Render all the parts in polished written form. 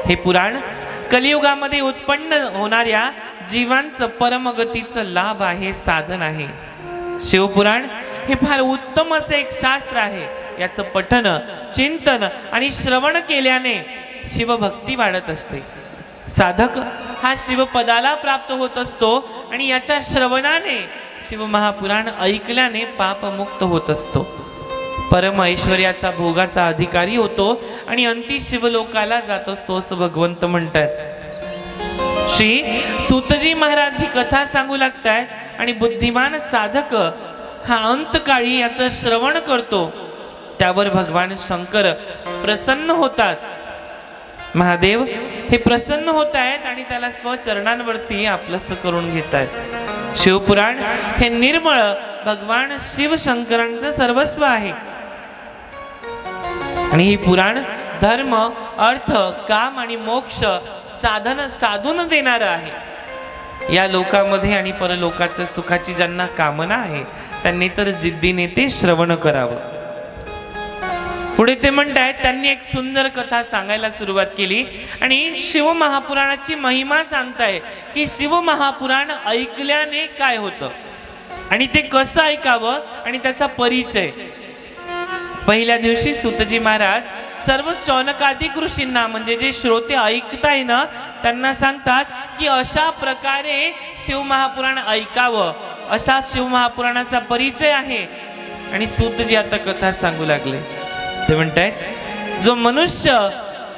हे पुराण कलियुगामध्ये उत्पन्न होणाऱ्या जीवांचं परमगतीचं लाभ आहे, साधन आहे। शिवपुराण हे फार उत्तम असे एक शास्त्र आहे। याचं पठन, चिंतन आणि श्रवण केल्याने शिवभक्ती वाढत असते। साधक हा शिवपदाला प्राप्त होत असतो आणि याच्या श्रवणाने शिवमहापुराण ऐकल्याने पापमुक्त होत असतो, परम ऐश्वर्याचा भोगाचा अधिकारी होतो आणि अंती शिवलोकाला जात असतो असं भगवंत म्हणतात। श्री सूतजी महाराज ही कथा सांगू लागतात आणि बुद्धिमान साधक हा अंतकाळी याचं श्रवण करतो, त्यावर भगवान शंकर प्रसन्न होतात। महादेव हे प्रसन्न होत आहेत आणि त्याला स्वचरणांवरती आपलंसं करून घेत आहेत। शिवपुराण हे निर्मळ भगवान शिवशंकरांचं सर्वस्व आहे आणि ही पुराण धर्म, अर्थ, काम आणि मोक्ष साधन साधून देणारं आहे। या लोकामध्ये आणि परलोकाच्या सुखाची ज्यांना कामना आहे त्यांनी तर जिद्दीने ते श्रवण करावं। पुढे ते म्हणतायत, त्यांनी एक सुंदर कथा सांगायला सुरुवात केली आणि शिव महापुराणाची महिमा सांगताय की शिव महापुराण ऐकल्याने काय होतं आणि ते कसं ऐकावं आणि त्याचा परिचय। पहिल्या दिवशी सूतजी महाराज सर्व शौनकादिक ऋषींना म्हणजे जे श्रोते ऐकताय ना त्यांना सांगतात की अशा प्रकारे शिव महापुराण ऐकावं, असा शिव महापुराणाचा परिचय आहे। आणि सूतजी आता कथा सांगू लागले। ते म्हणतायत, जो मनुष्य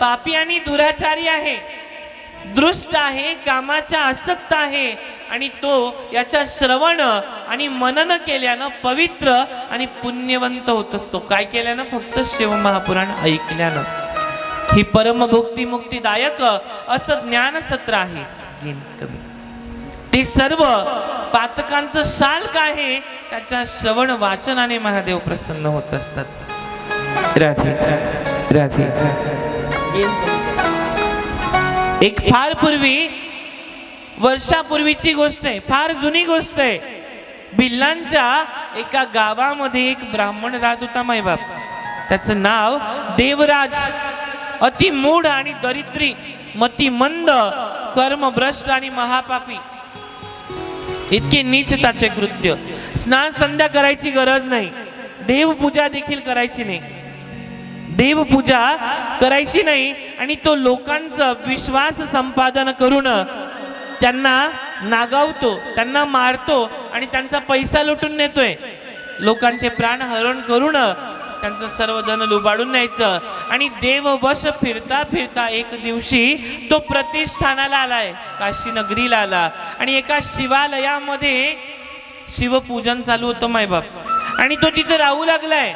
पापी आणि दुराचारी आहे, दृष्ट आहे, कामाचा आसक्त आहे आणि तो याच्या श्रवण आणि मनन केल्यानं पवित्र आणि पुण्यवंत होत असतो। काय केल्यानं? फक्त शिव महापुराण ऐकल्यानं। ही परमभुक्ती मुक्तीदायक असं ज्ञान सत्र आहे। ते सर्व पातकांचं शाल्क आहे, त्याच्या श्रवण वाचनाने महादेव प्रसन्न होत असतात। राधे राधे। एक फार पूर्वी, वर्षापूर्वीची गोष्ट आहे, फार जुनी गोष्ट आहे। भिल्लांच्या एका गावामध्ये एक ब्राह्मण राहत होता मायबाप। त्याचं नाव देवराज। अति मूढ आणि दरिद्री, मतिमंद, कर्मभ्रष्ट आणि महापापी, इतके नीच त्याचे कृत्य। स्नान संध्या करायची गरज नाही, देवपूजा देखील करायची नाही, देवपूजा करायची नाही आणि तो लोकांचा विश्वास संपादन करून त्यांना नागावतो, त्यांना मारतो आणि त्यांचा पैसा लुटून नेतोय। लोकांचे प्राण हरण करून त्यांचं सर्व धन लुबाडून न्यायचं आणि देववश फिरता फिरता एक दिवशी तो प्रतिष्ठानाला आलाय, काशी नगरीला आला आणि एका शिवालयामध्ये शिवपूजन चालू होतं मायबाप आणि तो तिथे राहू लागलाय।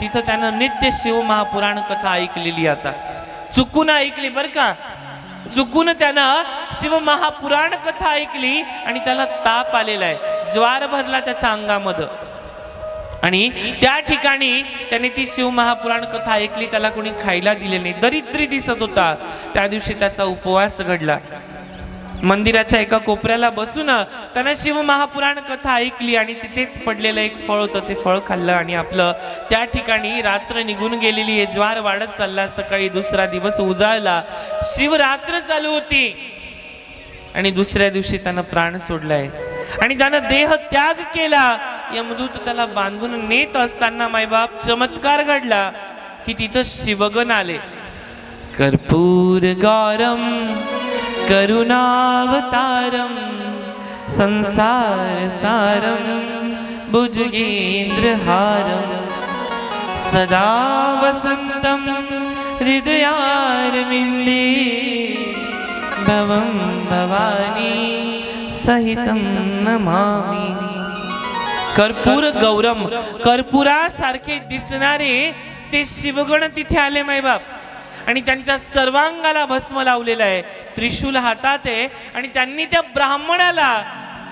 तिथं त्यानं नित्य शिव महापुराण कथा ऐकलेली, आता चुकून ऐकली बर का, चुकून त्यानं शिव महापुराण कथा ऐकली आणि त्याला ताप आलेला आहे, ज्वार भरला त्याच्या अंगामध्ये आणि त्या ठिकाणी त्याने ती शिव महापुराण कथा ऐकली। त्याला कोणी खायला दिले नाही, दरिद्री दिसत होता। त्या दिवशी त्याचा उपवास घडला। मंदिराच्या एका कोपऱ्याला बसून त्यानं शिव महापुराण कथा ऐकली आणि तिथेच पडलेलं एक फळ होतं, ते फळ खाल्लं आणि आपलं त्या ठिकाणी रात्र निघून गेलेली आहे, ज्वार वाढत चालला। सकाळी दुसरा दिवस उजाळला, शिवरात्र चालू होती आणि दुसऱ्या दिवशी त्यानं प्राण सोडलाय आणि त्यानं देह त्याग केला। यमदूत त्याला बांधून नेत असताना मायबाप चमत्कार घडला की तिथं शिवगण आले। कर्पूर गौरम करुणावतारम संसार सारम भुजगेंद्र हारम सदा वसंतम हृदयारविंदे भवं भवानी सहितं नमामि। कर्पूर गौरम, कर्पुरासारखे दिसणारे ते शिवगण तिथे आले मायबाप आणि त्यांच्या सर्वांगाला भस्म लावलेलं आहे, त्रिशूल हातात आहे आणि त्यांनी त्या ब्राह्मणाला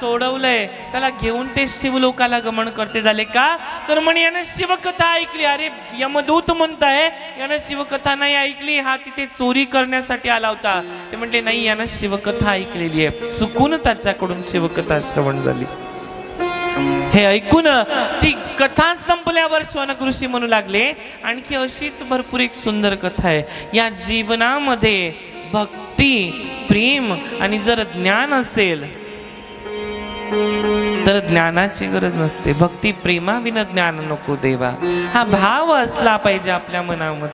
सोडवलंय, त्याला घेऊन ते शिवलोकाला गमन करते झाले। का तर म्हणे यानं शिवकथा ऐकली। अरे यमदूत म्हणताय यानं शिवकथा नाही ऐकली, हा तिथे चोरी करण्यासाठी आला होता। ते म्हटले नाही, यानं शिवकथा ऐकलेली आहे, चुकून त्याच्याकडून शिवकथा श्रवण झाली। हे ऐकून ती कथा संपल्यावर शौनक ऋषी म्हणू लागले, आणखी अशीच भरपूर एक सुंदर कथा आहे। या जीवनामध्ये भक्ती, प्रेम आणि जर ज्ञान असेल तर ज्ञानाची गरज नसते. भक्ती प्रेमाविना ज्ञान नको देवा, हा भाव असला पाहिजे आपल्या मनामध्ये.